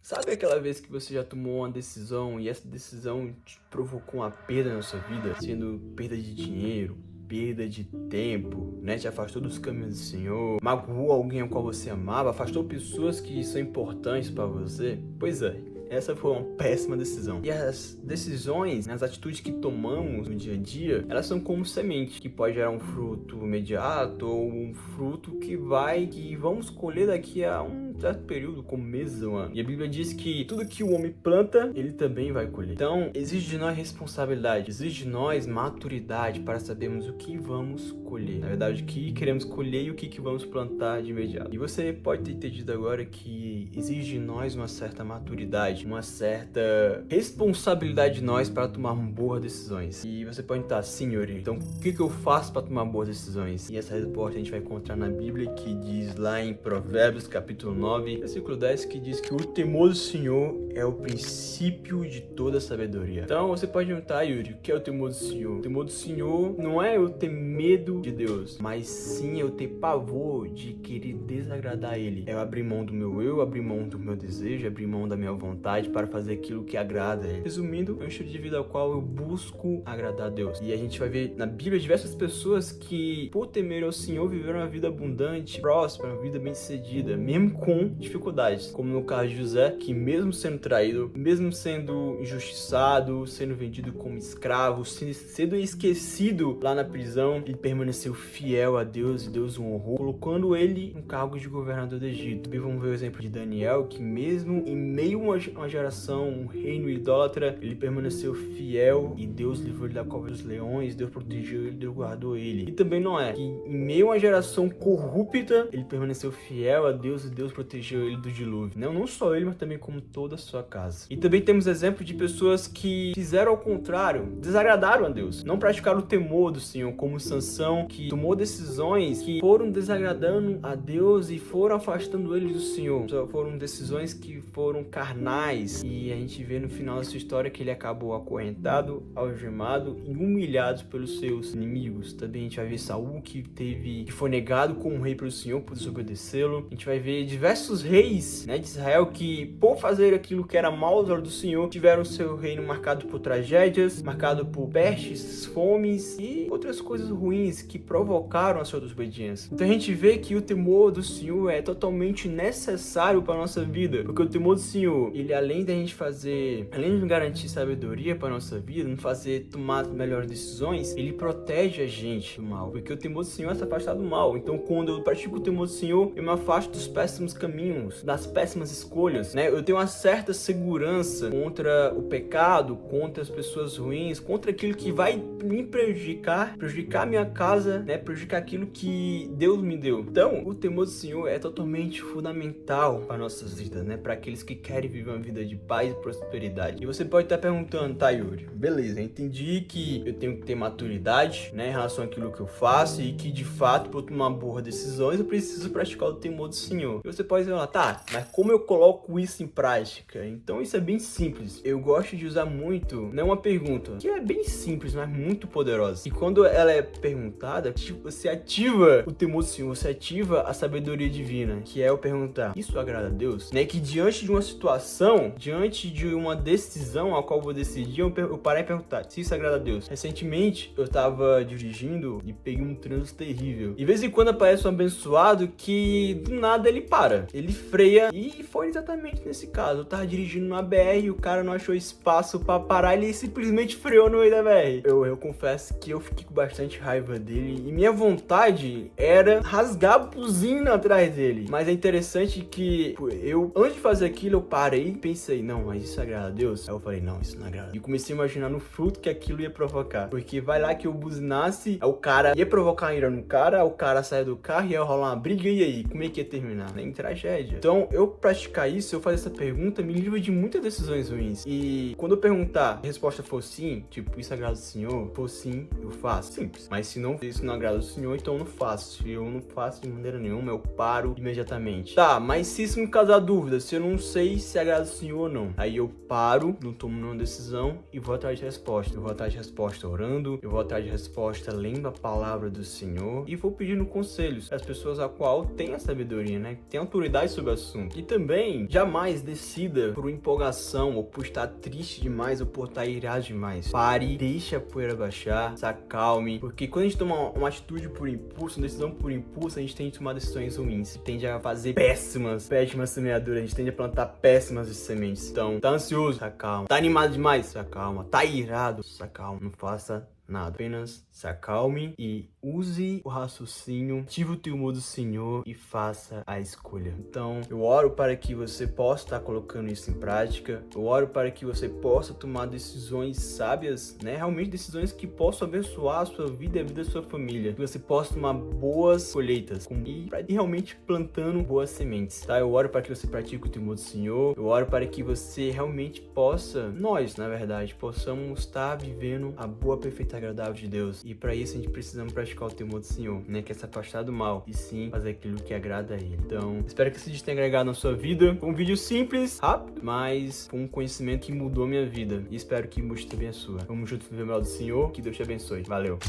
Sabe aquela vez que você já tomou uma decisão e essa decisão te provocou uma perda na sua vida, sendo perda de dinheiro, perda de tempo, né? Te afastou dos caminhos do Senhor, magoou alguém ao qual você amava, afastou pessoas que são importantes para você? Pois é. Essa foi uma péssima decisão. E as decisões, as atitudes que tomamos no dia a dia, elas são como semente, que pode gerar um fruto imediato ou um fruto que vamos colher daqui a um certo período, como meses ou anos. E a Bíblia diz que tudo que o homem planta, ele também vai colher. Então, exige de nós responsabilidade, exige de nós maturidade para sabermos o que vamos colher. Na verdade, o que queremos colher e o que vamos plantar de imediato. E você pode ter entendido agora que exige de nós uma certa maturidade, uma certa responsabilidade de nós para tomarmos boas decisões. E você pode estar, sim, Yuri, então o que eu faço para tomar boas decisões? E essa resposta a gente vai encontrar na Bíblia, que diz lá em Provérbios capítulo 9, versículo 10, que diz que o temor do Senhor é o princípio de toda sabedoria. Então você pode perguntar, Yuri, o que é o temor do Senhor? O temor do Senhor não é eu ter medo de Deus, mas sim eu ter pavor de querer desagradar Ele. É eu abrir mão do meu eu, abrir mão do meu desejo, abrir mão da minha vontade para fazer aquilo que agrada a Ele. Resumindo, é um estilo de vida ao qual eu busco agradar a Deus. E a gente vai ver na Bíblia diversas pessoas que, por temer ao Senhor, viveram uma vida abundante, próspera, uma vida bem-sucedida, mesmo com dificuldades. Como no caso de José, que mesmo sendo traído, mesmo sendo injustiçado, sendo vendido como escravo, sendo esquecido lá na prisão, ele permaneceu fiel a Deus e Deus o honrou, colocando ele no cargo de governador do Egito. Também vamos ver o exemplo de Daniel, que mesmo em meio a uma geração, um reino idólatra, ele permaneceu fiel e Deus livrou ele da cova dos leões, Deus protegeu ele, Deus guardou ele. E também Noé, que em meio a uma geração corrupta, ele permaneceu fiel a Deus e Deus protegeu ele do dilúvio. Não só ele, mas também como toda a sua casa. E também temos exemplos de pessoas que fizeram ao contrário, desagradaram a Deus, não praticaram o temor do Senhor, como Sansão, que tomou decisões que foram desagradando a Deus e foram afastando ele do Senhor. Foram decisões que foram carnais, e a gente vê no final da sua história que ele acabou acorrentado, algemado e humilhado pelos seus inimigos. Também a gente vai ver Saul, que foi negado como rei pelo Senhor por desobedecê-lo. A gente vai ver diversos reis, né, de Israel que, por fazer aquilo que era mal aos olhos do Senhor, tiveram seu reino marcado por tragédias, marcado por pestes, fomes e outras coisas ruins que provocaram a sua desobediência. Então a gente vê que o temor do Senhor é totalmente necessário para a nossa vida, porque o temor do Senhor, ele além de nos garantir sabedoria para a nossa vida, nos fazer tomar melhores decisões, ele protege a gente do mal, porque o temor do Senhor é se afastar do mal. Então quando eu pratico o temor do Senhor, eu me afasto dos péssimos caminhos, das péssimas escolhas, né? Eu tenho uma certa segurança contra o pecado, contra as pessoas ruins, contra aquilo que vai me prejudicar a minha casa, né? Prejudicar aquilo que Deus me deu. Então, o temor do Senhor é totalmente fundamental para nossas vidas, né? Para aqueles que querem viver uma vida de paz e prosperidade. E você pode estar perguntando, tá, Yuri, beleza, entendi que eu tenho que ter maturidade, né, em relação àquilo que eu faço e que, de fato, para eu tomar boas decisões, eu preciso praticar o temor do Senhor. E você pode falar, tá, mas como eu coloco isso em prática? Então, isso é bem simples. Eu gosto de usar muito, não uma pergunta, que é bem simples, mas muito poderosa. E quando ela é perguntada, você ativa o temor do Senhor, você ativa a sabedoria divina, que é eu perguntar, isso agrada a Deus? Né, que diante de uma situação, diante de uma decisão a qual eu vou decidir, eu parei e perguntar se isso agrada a Deus. Recentemente, eu tava dirigindo e peguei um trânsito terrível. E de vez em quando aparece um abençoado que do nada ele para, ele freia, e foi exatamente nesse caso. Eu tava dirigindo numa BR e o cara não achou espaço pra parar, ele simplesmente freou no meio da BR. Eu confesso que eu fiquei com bastante raiva dele e minha vontade era rasgar a buzina atrás dele. Mas é interessante que eu, antes de fazer aquilo, eu parei e pensei, não, mas isso agrada a Deus? Aí eu falei, não, isso não agrada. E comecei a imaginar no fruto que aquilo ia provocar. Porque vai lá que eu buzinasse, o cara ia provocar a ira no cara, o cara saia do carro, ia rolar uma briga, e aí? Como é que ia terminar? Em tragédia. Então, eu praticar isso, eu fazer essa pergunta, me livra de muitas decisões ruins. E quando eu perguntar, a resposta for sim, tipo, isso agrada ao Senhor? For sim, eu faço. Simples. Mas se isso não agrada ao Senhor, então eu não faço. Se eu não faço de maneira nenhuma, eu paro imediatamente. Tá, mas se isso me causar dúvida, se eu não sei se agrada ao Senhor ou não, aí eu paro, não tomo nenhuma decisão e vou atrás de resposta. Eu vou atrás de resposta orando, eu vou atrás de resposta lendo a palavra do Senhor e vou pedindo conselhos às pessoas a qual tem a sabedoria, né? Tem autoridade sobre o assunto. E também, jamais decida por empolgação, ou por estar triste demais, ou por estar irado demais. Pare, deixe a poeira baixar, se acalme, porque quando a gente toma uma atitude por impulso, uma decisão por impulso, a gente tende a tomar decisões ruins, tende a fazer péssimas semeaduras, a gente tende a plantar péssimas sementes. Então, tá ansioso? Se acalma. Tá animado demais? Se acalma. Tá irado? Se acalma. Não faça nada, apenas se acalme e use o raciocínio, ative o temor do Senhor e faça a escolha. Então, eu oro para que você possa estar colocando isso em prática, eu oro para que você possa tomar decisões sábias, né? Realmente decisões que possam abençoar a sua vida e a vida da sua família, que você possa tomar boas colheitas e realmente plantando boas sementes, tá? Eu oro para que você pratique o temor do Senhor, eu oro para que você realmente possa, nós, na verdade, possamos estar vivendo a boa, perfeita, agradável de Deus. E para isso a gente precisa praticar o temor do Senhor, né? Que é se afastar do mal e sim fazer aquilo que agrada a Ele. Então, espero que esse vídeo tenha agregado na sua vida. Foi um vídeo simples, rápido, mas com um conhecimento que mudou minha vida. E espero que mude também a sua. Vamos juntos viver o melhor do Senhor. Que Deus te abençoe. Valeu!